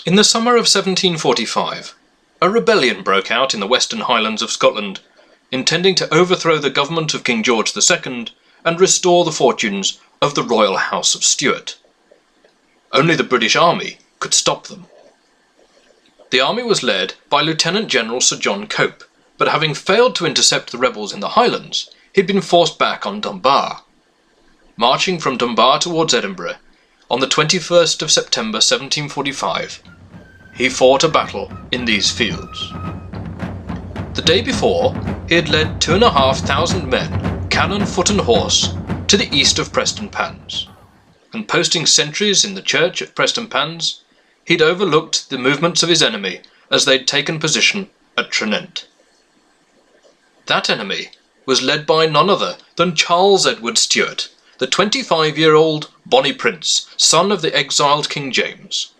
In the summer of 1745, a rebellion broke out in the western highlands of Scotland, intending to overthrow the government of King George II and restore the fortunes of the royal house of Stuart. Only the British Army could stop them. The army was led by Lieutenant General Sir John Cope, but having failed to intercept the rebels in the Highlands, he'd been forced back on Dunbar. Marching from Dunbar towards Edinburgh, on the 21st of September 1745, he fought a battle in these fields. The day before, he had led 2,500 men, cannon, foot and horse, to the east of Prestonpans, and posting sentries in the church at Prestonpans, he'd overlooked the movements of his enemy as they'd taken position at Tranent. That enemy was led by none other than Charles Edward Stuart, the 25-year-old Bonnie Prince, son of the exiled King James.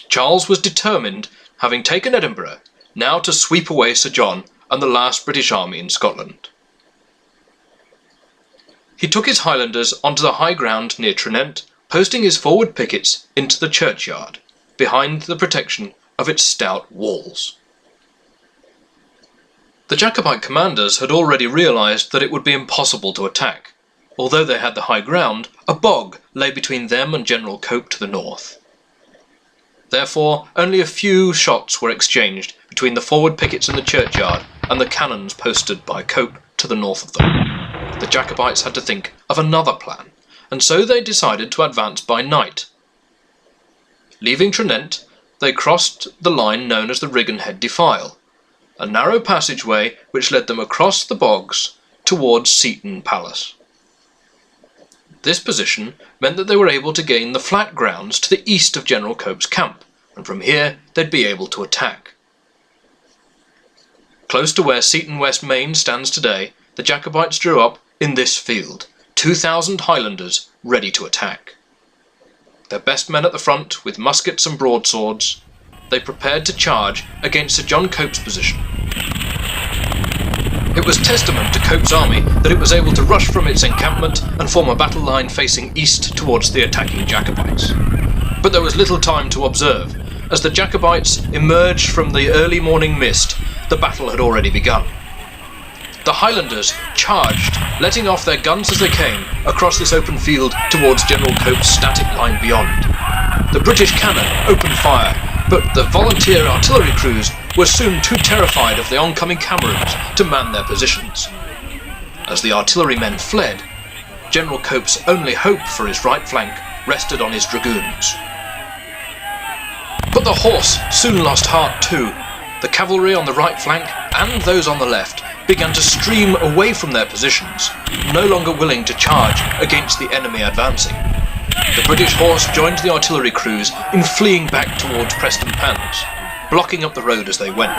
Charles was determined, having taken Edinburgh, now to sweep away Sir John and the last British army in Scotland. He took his Highlanders onto the high ground near Tranent, posting his forward pickets into the churchyard, behind the protection of its stout walls. The Jacobite commanders had already realised that it would be impossible to attack. Although they had the high ground, a bog lay between them and General Cope to the north. Therefore, only a few shots were exchanged between the forward pickets in the churchyard and the cannons posted by Cope to the north of them. The Jacobites had to think of another plan, and so they decided to advance by night. Leaving Tranent, they crossed the line known as the Rigganhead Defile, a narrow passageway which led them across the bogs towards Seaton Palace. This position meant that they were able to gain the flat grounds to the east of General Cope's camp, and from here they'd be able to attack. Close to where Seaton West Main stands today, the Jacobites drew up in this field, 2,000 Highlanders ready to attack. Their best men at the front, with muskets and broadswords, they prepared to charge against Sir John Cope's position. It was testament to Cope's army that it was able to rush from its encampment and form a battle line facing east towards the attacking Jacobites. But there was little time to observe. As the Jacobites emerged from the early morning mist, the battle had already begun. The Highlanders charged, letting off their guns as they came, across this open field towards General Cope's static line beyond. The British cannon opened fire, but the volunteer artillery crews were soon too terrified of the oncoming Camerons to man their positions. As the artillerymen fled, General Cope's only hope for his right flank rested on his dragoons. But the horse soon lost heart too. The cavalry on the right flank and those on the left began to stream away from their positions, no longer willing to charge against the enemy advancing. The British horse joined the artillery crews in fleeing back towards Prestonpans, blocking up the road as they went.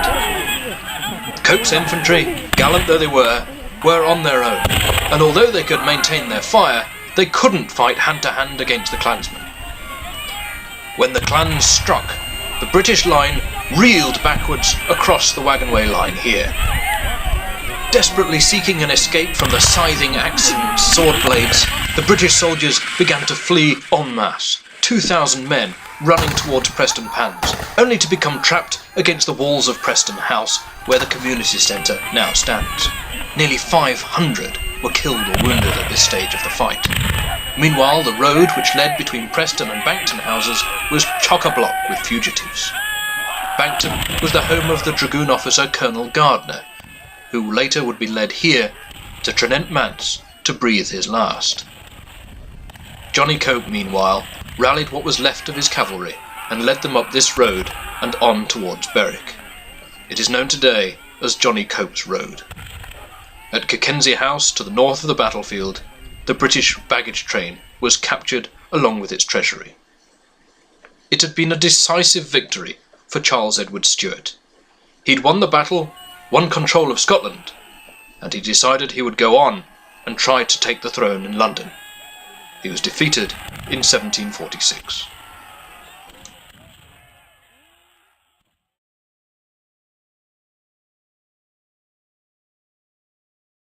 Cope's infantry, gallant though they were on their own, and although they could maintain their fire, they couldn't fight hand-to-hand against the clansmen. When the clans struck, the British line reeled backwards across the wagonway line here. Desperately seeking an escape from the scything axe and sword blades, the British soldiers began to flee en masse, 2,000 men running towards Prestonpans, only to become trapped against the walls of Preston House, where the community centre now stands. Nearly 500 were killed or wounded at this stage of the fight. Meanwhile, the road which led between Preston and Bankton houses was chock-a-block with fugitives. Bankton was the home of the dragoon officer Colonel Gardner, who later would be led here to Tranent Manse to breathe his last. Johnny Cope, meanwhile, rallied what was left of his cavalry and led them up this road and on towards Berwick. It is known today as Johnny Cope's Road. At Kirkensey House, to the north of the battlefield, the British baggage train was captured along with its treasury. It had been a decisive victory for Charles Edward Stuart. He'd won the battle, won control of Scotland, and he decided he would go on and try to take the throne in London. He was defeated in 1746.